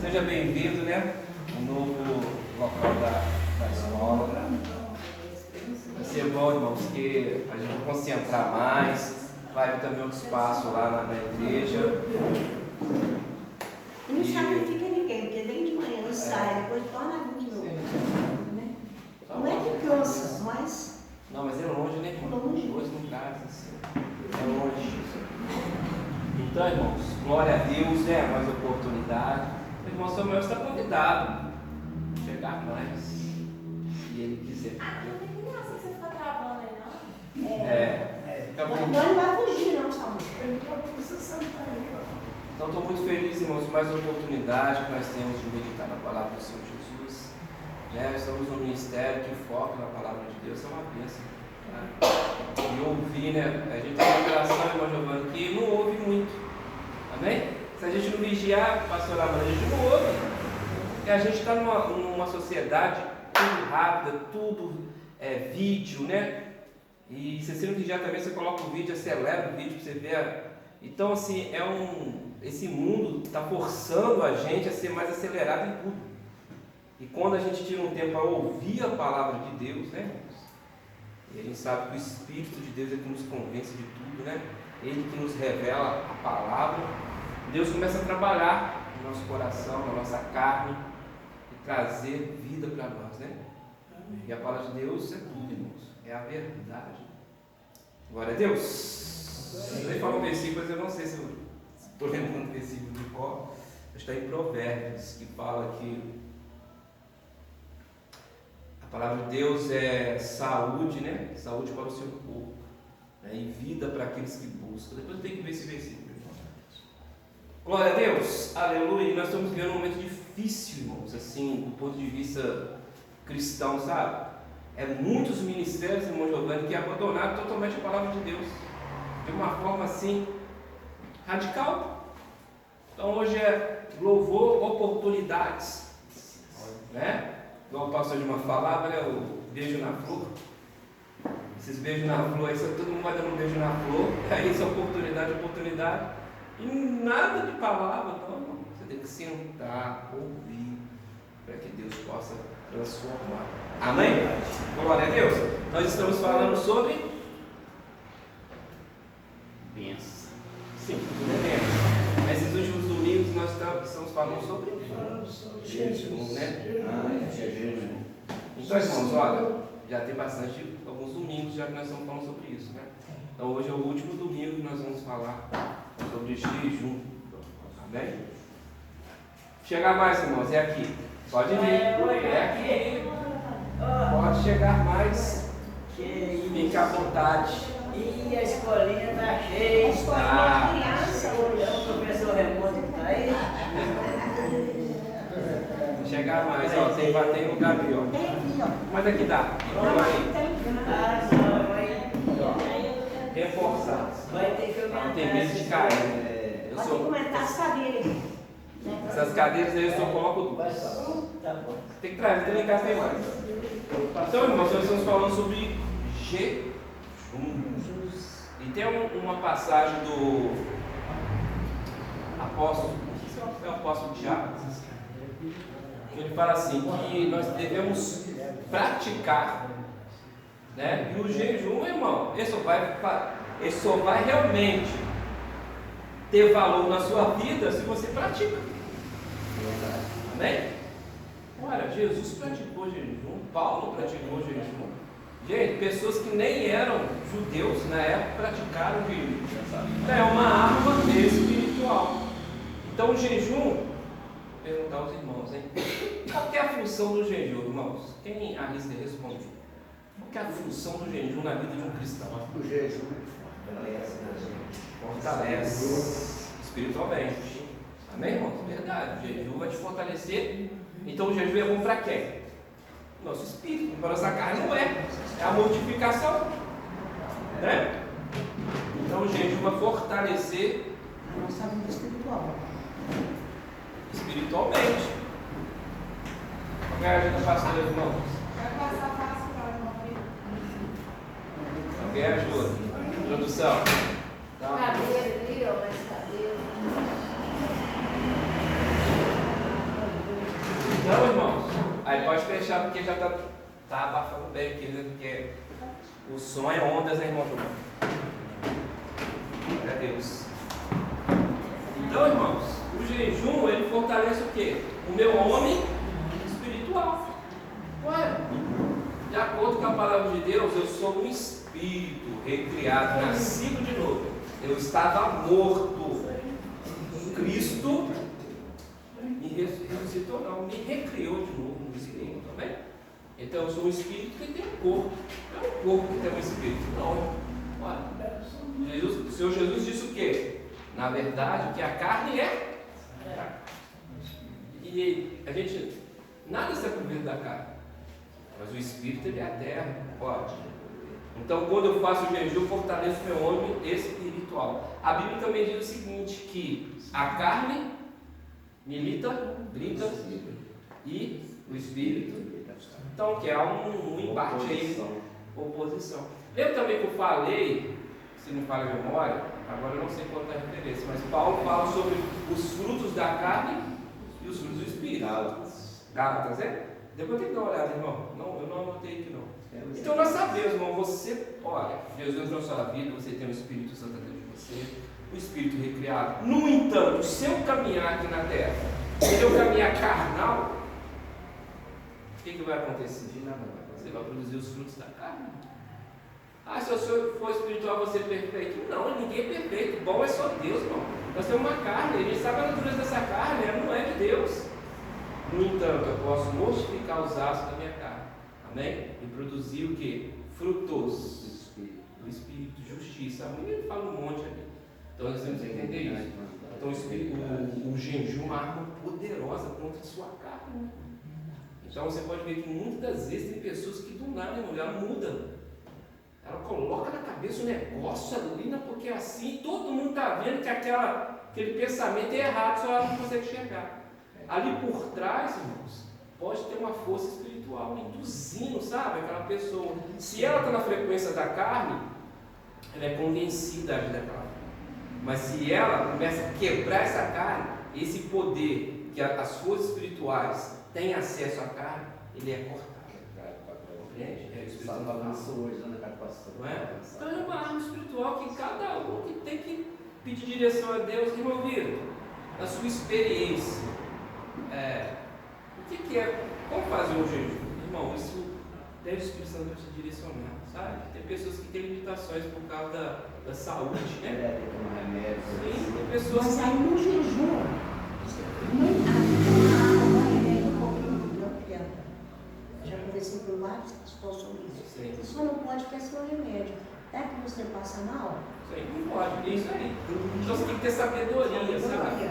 Seja bem-vindo, né? Um novo local da escola. Vai ser bom, irmãos, que a gente vai concentrar mais. Vai ter também outro espaço lá na igreja. E não sacrifica ninguém, porque desde de manhã não sai, depois torna a vir de novo. Né? Não é que cansa, mas. Não, mas é longe, né, irmão? Longe. 2 lugares, assim. É longe. Então, irmãos, glória a Deus, né? Mais oportunidade. O irmão Samuel está convidado a chegar mais, se ele quiser. Não tem graça que você fica travando aí, não? Não vai fugir, não, Samuel. Então, estou muito feliz, irmãos, mais uma oportunidade que nós temos de meditar na palavra do Senhor Jesus. Né? Estamos num ministério que foca na palavra de Deus, é uma bênção. Né? E ouvir, né? A gente tem uma relação, irmão Giovanni, que não ouve muito. Amém? Se a gente não vigiar, pastor Amanda, a gente não ouve. Porque a gente está numa sociedade tudo rápida, tudo vídeo, né? E se você não vigiar também, você coloca o vídeo, acelera o vídeo para você ver. Então, assim, esse mundo está forçando a gente a ser mais acelerado em tudo. E quando a gente tira um tempo para ouvir a palavra de Deus, né, irmãos? E a gente sabe que o Espírito de Deus é que nos convence de tudo, né? Ele que nos revela a palavra. Deus começa a trabalhar no nosso coração, na nossa carne e trazer vida para nós, né? E a palavra de Deus é tudo, irmãos. É a verdade. Glória a Deus. Eu falo um versículo, mas eu não sei se eu estou lembrando o versículo de cor. Está em Provérbios, que fala que a palavra de Deus é saúde, né? Saúde para o seu corpo, né? E vida para aqueles que buscam. Depois tem que ver esse versículo. Glória a Deus, aleluia. E nós estamos vivendo um momento difícil, irmãos, assim, do ponto de vista cristão, sabe? Muitos ministérios, irmão Giovanni, que abandonaram totalmente a palavra de Deus, de uma forma assim, radical. Então hoje é louvor, oportunidades, né? Igual o pastor Dilma falava, né? O beijo na flor. Esses beijos na flor, aí todo mundo vai dando um beijo na flor, aí isso é oportunidade. E nada de palavra, não, irmão. Você tem que sentar, ouvir, para que Deus possa transformar. Amém? Glória a Deus. Nós estamos falando sobre bênçãos. Sim, bênçãos. Nesses últimos domingos nós estamos falando sobre jejum, né? Jejum. Então, irmãos, olha, já tem alguns domingos já que nós estamos falando sobre isso, né? Então hoje é o último domingo que nós vamos falar sobre jejum. Amém? Chegar mais, irmãos, é aqui. Pode vir. É aqui. Pode chegar mais. Fica à vontade. E a escolinha está cheia. A escolinha de criança. O professor Raimundo está aí. Chegar mais, ó. Tem lugar ali, ó. Tem aqui, ó. Mas aqui dá. Vamos aí. Reforçar. Vai ter que Não tem medo de cair. Pode comentar as cadeiras. Essas cadeiras aí eu só coloco duas. Tá bom. Tem que trazer, tem que cá tem mais. Então, irmãos, nós estamos falando sobre jejum. E tem uma passagem do apóstolo, é o apóstolo Tiago, que ele fala assim, que nós devemos praticar, né? E o jejum, irmão, ele só vai realmente ter valor na sua vida se você pratica. Amém? Olha, Jesus praticou jejum, Paulo praticou jejum. Gente, pessoas que nem eram judeus na época praticaram jejum. Então é uma arma espiritual. Então o jejum, perguntar aos irmãos, hein? Qual que é a função do jejum, irmãos? Quem arrisca responder? Qual que é a função do jejum na vida de um cristão? O jejum fortalece espiritualmente. Amém, irmãos? Verdade. O jejum vai te fortalecer. Então o jejum é bom para quem? Nosso espírito. Para nossa carne não é. É a mortificação. Né? Então o jejum vai fortalecer a nossa vida espiritual. Espiritualmente. Qual é a ajuda, pastor, irmãos? Vai passar fácil para o irmão. Alguém ajuda? Produção. Cadeira ali, ó, mais cadeira. Aí pode fechar porque já tá abafando bem aqui, né? Porque o som é ondas, né, irmão? Glória a Deus. Então, irmãos, o jejum, ele fortalece o quê? O meu homem espiritual. Ué, de acordo com a palavra de Deus, eu sou um espírito recriado, nascido de novo. Eu estava morto. Cristo me ressuscitou, não, me recriou de novo no espírito, também. Então eu sou um espírito que tem um corpo. Não é um corpo que tem um espírito, não. Olha, o Senhor Jesus disse o quê? Na verdade, que a carne é. E a gente, nada está por dentro da carne. Mas o espírito, ele é a terra, pode. Então, quando eu faço o jejum, eu fortaleço meu homem espiritual. A Bíblia também diz o seguinte, que a carne milita, grita, e o espírito. Então, que há um embate aí, oposição. Eu também que eu falei, se não falha a memória, agora eu não sei qual é a referência, mas Paulo fala sobre os frutos da carne e os frutos do espírito. Gálatas, é? Depois tem que dar uma olhada, irmão. Não, eu não anotei aqui não. Então nós sabemos, irmão, você, olha, Jesus entrou na sua vida, você tem o Espírito Santo dentro de você, o Espírito recriado. No entanto, o seu caminhar aqui na terra, o seu caminhar carnal, o que vai acontecer? Você vai produzir os frutos da carne. Ah, se o senhor for espiritual, você é perfeito. Não, ninguém é perfeito. Bom é só Deus, irmão. Nós temos uma carne, a gente sabe a natureza dessa carne, ela não é de Deus. No entanto, eu posso mortificar os atos da minha carne. Amém? E produzir o que? Frutos do Espírito, justiça. Ele fala um monte ali. Então nós temos que entender isso. Então o jejum é uma arma poderosa contra a sua carne. Então você pode ver que muitas das vezes tem pessoas que do nada, irmão, ela muda. Ela coloca na cabeça um negócio ali, porque assim todo mundo está vendo que aquele pensamento é errado, só ela não consegue enxergar. Ali por trás, irmãos, pode ter uma força espiritual induzindo, sabe? Aquela pessoa. Se ela está na frequência da carne, ela é convencida a agir daquela forma. Mas se ela começa a quebrar essa carne, esse poder que as forças espirituais têm acesso à carne, ele é cortado. Compreende? É o Espírito Santo hoje, na capacitação. Não é? Então é uma arma espiritual que cada um que tem que pedir direção a Deus. Irmão Vitor, na sua experiência, o que é? Como fazer um jejum? Irmão, isso deve o Espírito Santo te direcionar, sabe? Tem pessoas que têm limitações por causa da saúde, né? Sim, tem pessoas mas que... aí no jejum, não adianta. Já conversei com várias pessoas sobre isso. Sim. Você só não pode ter seu remédio. É que você passa mal? Sim, não pode, é isso aí. Então você tem que ter sabedoria, sabe?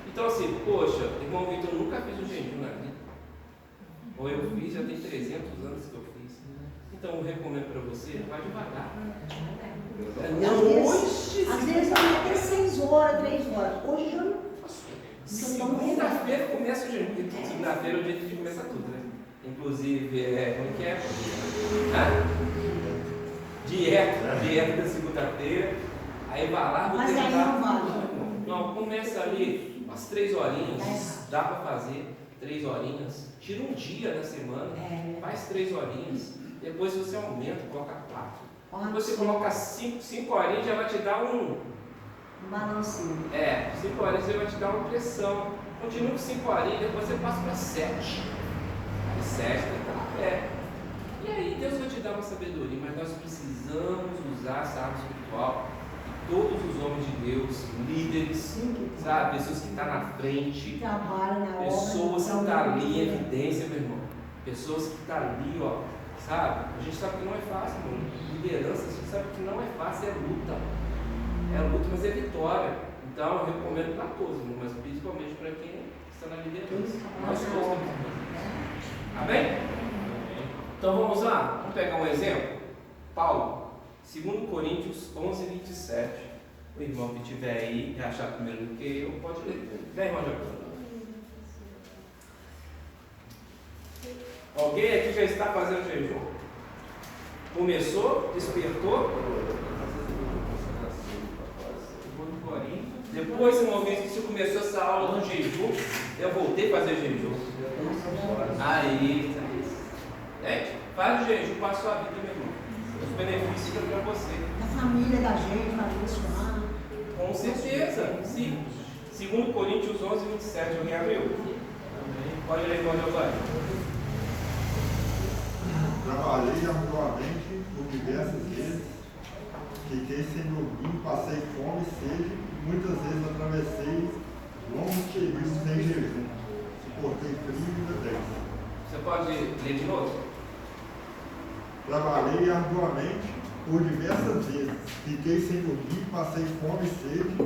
Então assim, poxa, irmão Vitor, eu nunca fiz um jejum na vida. Ou eu fiz, já tem 300 anos que eu fiz. Então eu recomendo para você, vai devagar. Às vezes vai até 6 horas, 3 horas. Hoje eu não faço. Segunda-feira começa o jejum. Segunda-feira é o dia que começa tudo, né? Inclusive, como que é? Dieta da segunda-feira. Aí vai lá, mas aí não vale. Não, começa ali umas 3 horinhas. Dá para fazer 3 horinhas. Tira um dia na semana, faz 3 horinhas. Depois você aumenta, coloca 4. Depois você coloca 5 horinhas, já vai te dar um balancinho. 5 horinhas já vai te dar uma pressão. Continua com 5 horinhas, depois você passa para 7. Aí 7, E aí Deus vai te dar uma sabedoria, mas nós precisamos usar essa arma espiritual. E todos os homens de Deus, líderes, sabe? Pessoas que estão na frente, pessoas que estão ali em evidência, meu irmão. Pessoas que estão ali, ó, sabe? A gente sabe que não é fácil, irmão. Liderança, a gente sabe que não é fácil, é luta. É luta, mas é vitória. Então eu recomendo para todos, irmão, mas principalmente para quem está na liderança. Nós todos. Amém? Então vamos lá, vamos pegar um exemplo. Paulo, 2 Coríntios 11, 27. O irmão que estiver aí e achar primeiro do que eu, pode ler. Vem, irmão Jacó. Alguém aqui já está fazendo jejum? Começou, despertou. Depois, irmão, que você começou essa aula do jejum, Eu voltei a fazer jejum. Aí, faz o jejum para a sua vida, meu irmão. Os benefícios ficam para você. A família da gente vai abençoar. Com certeza, sim. 2 Coríntios 11, 27, alguém abriu? Pode ler, irmão Giovanni. Trabalhei arduamente por diversas vezes, fiquei sem dormir, passei fome e sede, muitas vezes atravessei longos períodos sem jejum, suportei frio e depressa. Você pode ler de novo? Trabalhei arduamente por diversas vezes, fiquei sem dormir, passei fome e sede,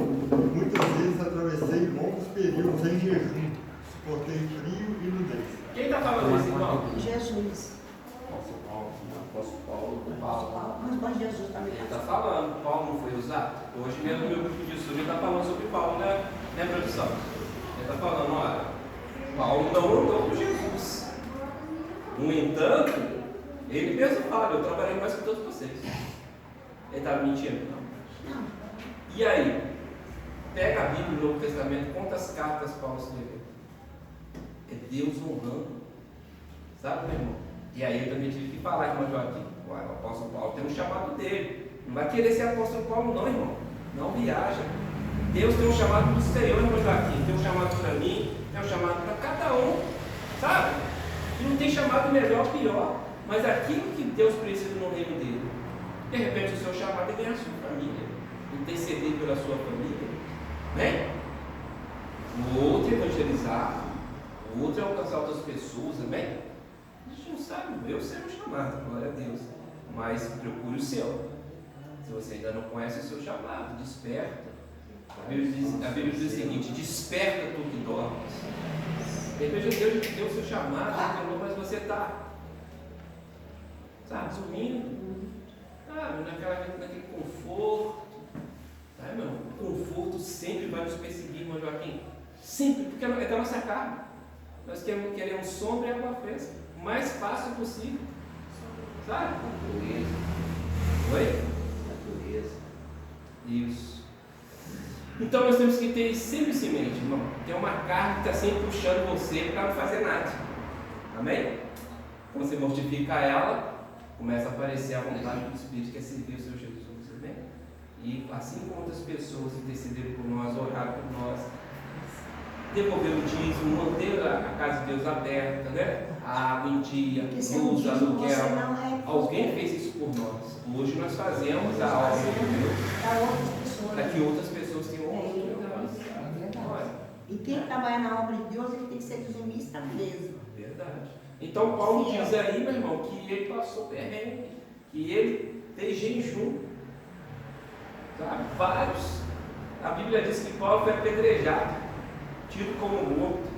muitas vezes atravessei longos períodos em jejum, suportei frio e nudez. Quem está falando isso, irmão? Jesus. Paulo. Mas Jesus também Ele está falando, Paulo não foi usado. Hoje mesmo meu grupo de estudo está falando sobre Paulo, né, produção? Ele está falando, olha, Paulo não andou com Jesus. No entanto, ele mesmo fala, eu trabalhei mais que todos vocês. Ele estava mentindo? Não. E aí? Pega a Bíblia do Novo Testamento, quantas cartas Paulo escreveu? É Deus honrando. Sabe, meu irmão? E aí eu também tive que falar, irmão Joaquim, o apóstolo Paulo tem um chamado dele. Não vai querer ser apóstolo Paulo não, irmão. Não viaja. Deus tem um chamado do Senhor, irmão Joaquim. Tem um chamado para mim, tem um chamado para cada um. Sabe? E não tem chamado melhor ou pior. Mas aquilo que Deus precisa no reino dele. De repente o seu chamado é ganhar a sua família. Interceder pela sua família. Né? O outro é evangelizar. O outro é alcançar outras pessoas, amém? A gente não sabe, eu sei o chamado, glória a Deus. Mas procure o seu. Se você ainda não conhece o seu chamado, desperta. A Bíblia diz o seguinte: desperta tu que dormes. De repente Deus deu o seu chamado, mas você está dormindo, naquele conforto. Tá, meu? O conforto sempre vai nos perseguir, irmão Joaquim. Sempre, porque é da nossa carne. Nós queremos sombra e água fresca. O mais fácil possível. Sabe? Natureza. Oi? Natureza. Isso. Então nós temos que ter sempre isso em mente, irmão. Tem uma carne que está sempre puxando você para não fazer nada. Amém? Quando você mortifica ela, começa a aparecer a vontade do Espírito que é servir o Senhor Jesus. Amém? E assim como outras pessoas intercederam por nós, oraram por nós, devolver o dízimo, manter a casa de Deus aberta, né? A água em dia, luz, aluguel. Alguém fez isso por nós. Hoje nós fazemos a obra de Deus para que outras pessoas tenham oportunidade. E quem trabalha na obra de Deus, ele tem que ser dizimista mesmo. Verdade. Então Paulo diz aí, meu irmão, que ele passou perrengue, que ele fez jejum. Sabe? Vários. A Bíblia diz que Paulo foi apedrejado, tido como morto.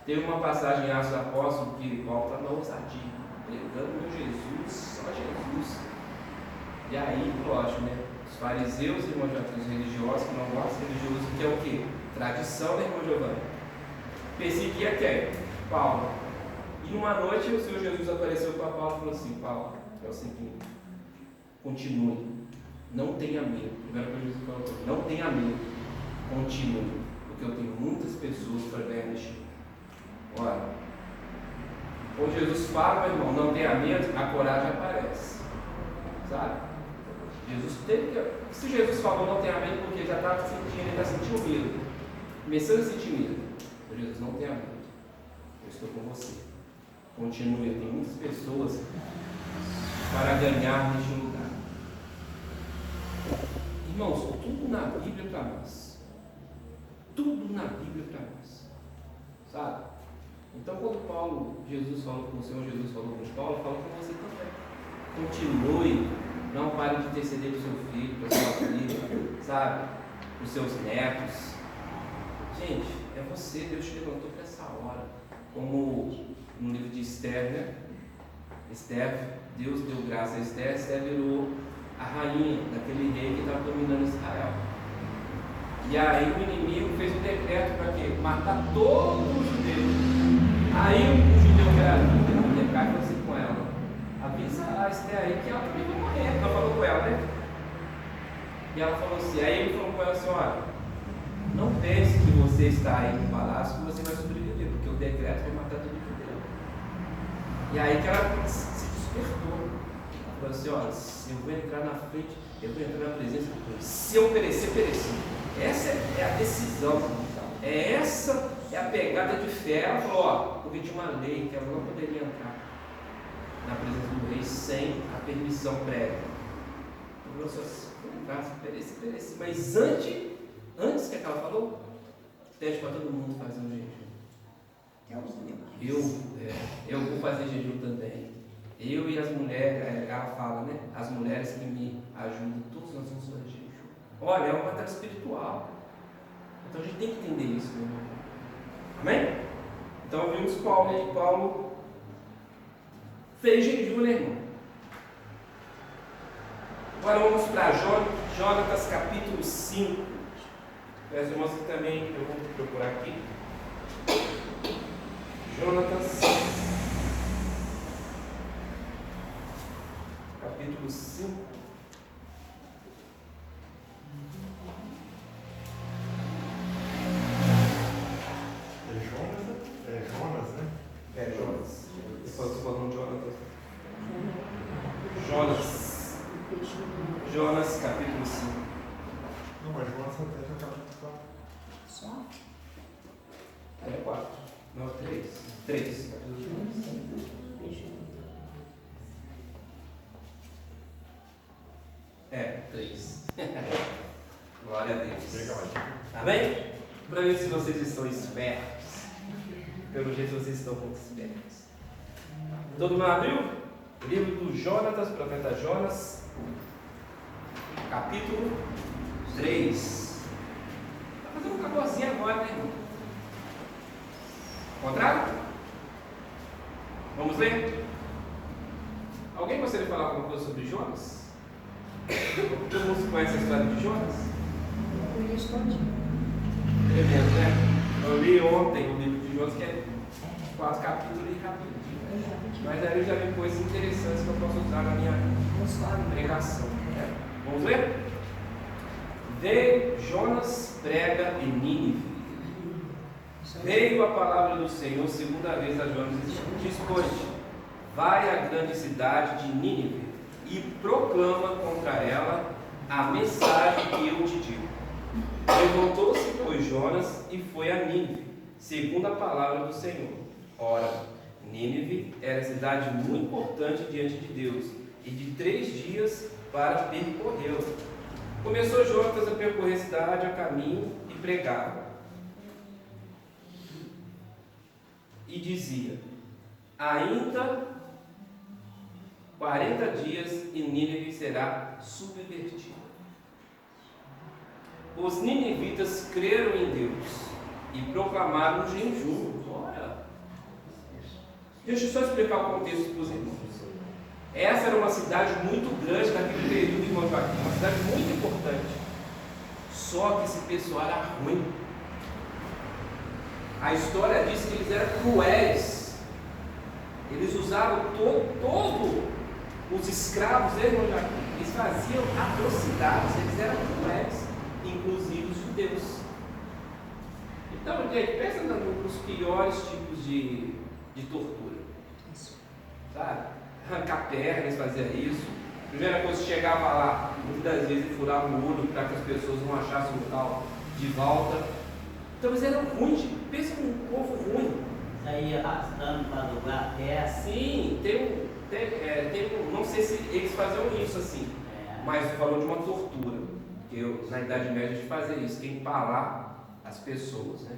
Teve uma passagem em Atos dos Apóstolos que Paulo está na ousadia, pregando meu Jesus, só Jesus. E aí, lógico, né? Os fariseus, irmão Giovanni, os religiosos, que não gostam de religioso, que é o quê? Tradição, né, irmão Giovanni? Perseguia quem? Paulo. E numa noite o Senhor Jesus apareceu para Paulo e falou assim: Paulo, é o seguinte, continue, não tenha medo. Primeira coisa que Jesus falou: não tenha medo, continue, porque eu tenho muitas pessoas para ganhar neste mundo. Olha, quando Jesus fala, meu irmão, não tenha medo, a coragem aparece. Sabe? Jesus teve que. Se Jesus falou não tenha medo, porque já estava sentindo, ele está sentindo medo, começando a sentir medo. Jesus, não tenha medo, eu estou com você. Continue, tem muitas pessoas para ganhar neste lugar. Irmãos, tudo na Bíblia para nós. Tudo na Bíblia para nós. Sabe? Então, quando Jesus falou com o Senhor, Jesus falou com Paulo, falou com você também. Continue, não pare de interceder para o seu filho, para a sua filha, sabe? Para os seus netos. Gente, é você, Deus te levantou para essa hora. Como no livro de Esther, né? Esther, Deus deu graça a Esther, Esther virou a rainha daquele rei que estava dominando Israel. E aí o inimigo fez um decreto para quê? Matar todos os judeus. Aí o judeu que era Mordecai falou assim com ela: avisa a Esther aí que ela também vai morrer. Ela falou com ela, né? E ela falou assim, aí ele falou com ela assim: olha, não pense que você você está aí no palácio que você vai sobreviver, porque o decreto vai matar todo judeu. E aí que ela se despertou. Ela falou assim, olha, eu vou entrar na frente, eu vou entrar na presença de Deus. Se eu perecer, pereci. Essa é a decisão. Essa é a pegada de fé. Ela falou, ó, porque tinha uma lei que ela não poderia entrar na presença do rei sem a permissão prévia. Então, se perece. Mas antes que ela falou, pede para todo mundo fazer um jejum. Eu vou fazer jejum também. Eu e as mulheres, ela fala, né? As mulheres que me ajudam, todos nós vamos fazer jejum. Olha, é uma batalha espiritual. Então a gente tem que entender isso, meu irmão. Amém? Então vimos Paulo fez jejum, né, irmão? Agora vamos para Jonatas capítulo 5. Peço irmãos que também eu vou procurar aqui. Jonatas capítulo 5. Jonas capítulo 5. Não, mas Jonas até já capítulo 4. Só? 4. Não, 3. 3. É, 3. Glória a Deus. Amém? Para ver se vocês estão espertos. Pelo jeito vocês estão muito espertos. Todo mundo abriu? O livro do Jonatas, profeta Jonas, capítulo 3. Está fazendo um cabozinho agora, né, irmão? Contrário? Vamos ler? Alguém gostaria de falar alguma coisa sobre Jonas? Todo mundo conhece a história de Jonas? Eu conheço todinho. Tremendo, né? Eu li ontem o livro de Jonas, que é 4 capítulos e rapidinho. Mas aí eu já vi coisas interessantes que eu posso usar na minha pregação. Né? Vamos ler? Veio Jonas prega em Nínive. Veio a palavra do Senhor segunda vez a Jonas e diz: pois, vai à grande cidade de Nínive e proclama contra ela a mensagem que eu te digo. Levantou-se, pois, Jonas e foi a Nínive, segundo a palavra do Senhor. Ora, Nínive era cidade muito importante diante de Deus, e de 3 dias para percorrê-la. Começou Jonas a percorrer a cidade a caminho e pregava. E dizia: ainda 40 dias e Nínive será subvertida. Os ninivitas creram em Deus e proclamaram um jejum. Deixa eu só explicar o contexto para os irmãos. Essa era uma cidade muito grande naquele período, irmão Joaquim, uma cidade muito importante. Só que esse pessoal era ruim. A história diz que eles eram cruéis. Eles usavam todos os escravos, irmão Joaquim, eles faziam atrocidades, eles eram cruéis, inclusive os judeus. Então, gente, pensa nos piores tipos de tortura. Sabe? Arrancar perna, eles faziam isso. Primeira coisa, chegava lá, muitas vezes furava o olho para que as pessoas não achassem o local de volta. Então eles eram ruins. Pensa num povo ruim. Saía arrastando para dobrar a terra. Sim, não sei se eles faziam isso assim, mas falou de uma tortura. Que na Idade Média a gente fazia isso, que empalar as pessoas, né?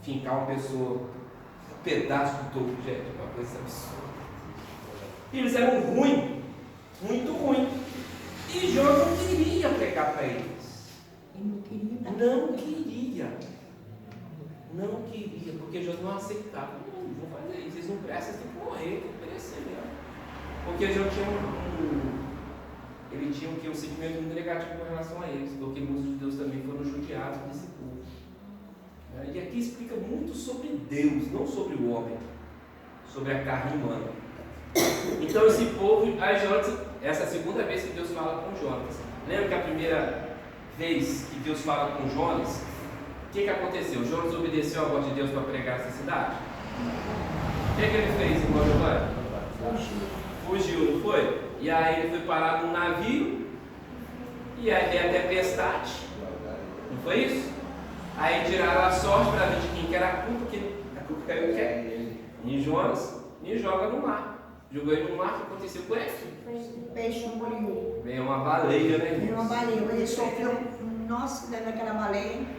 Fincar uma pessoa, um pedaço do topo, gente, uma coisa absurda. E eles eram ruins, muito ruins. E Jonas não queria pregar para eles. Ele não queria. Não queria, porque Jonas não aceitava. Não vou fazer isso, eles não prestam, eles têm que morrer, tem que perecer mesmo. Porque Jonas tinha um sentimento muito negativo com relação a eles, porque muitos judeus também foram judiados desse povo. E aqui explica muito sobre Deus, não sobre o homem, sobre a carne humana. Então esse povo, essa é a segunda vez que Deus fala com Jonas. Lembra que a primeira vez que Deus fala com Jonas, que aconteceu? Jonas obedeceu a voz de Deus para pregar essa cidade? O que ele fez, irmão Giovanni? Fugiu, não foi? E aí ele foi parar num navio, e aí veio a tempestade, não foi isso? Aí tiraram a sorte para ver de quem que era a culpa, porque a culpa caiu em quem? Em Jonas, e joga no mar. Jogou ele no mar, o que aconteceu com ele? O peixe engoliu. Veio uma baleia, né? Veio uma baleia. Ele sofreu, nossa, dentro daquela baleia.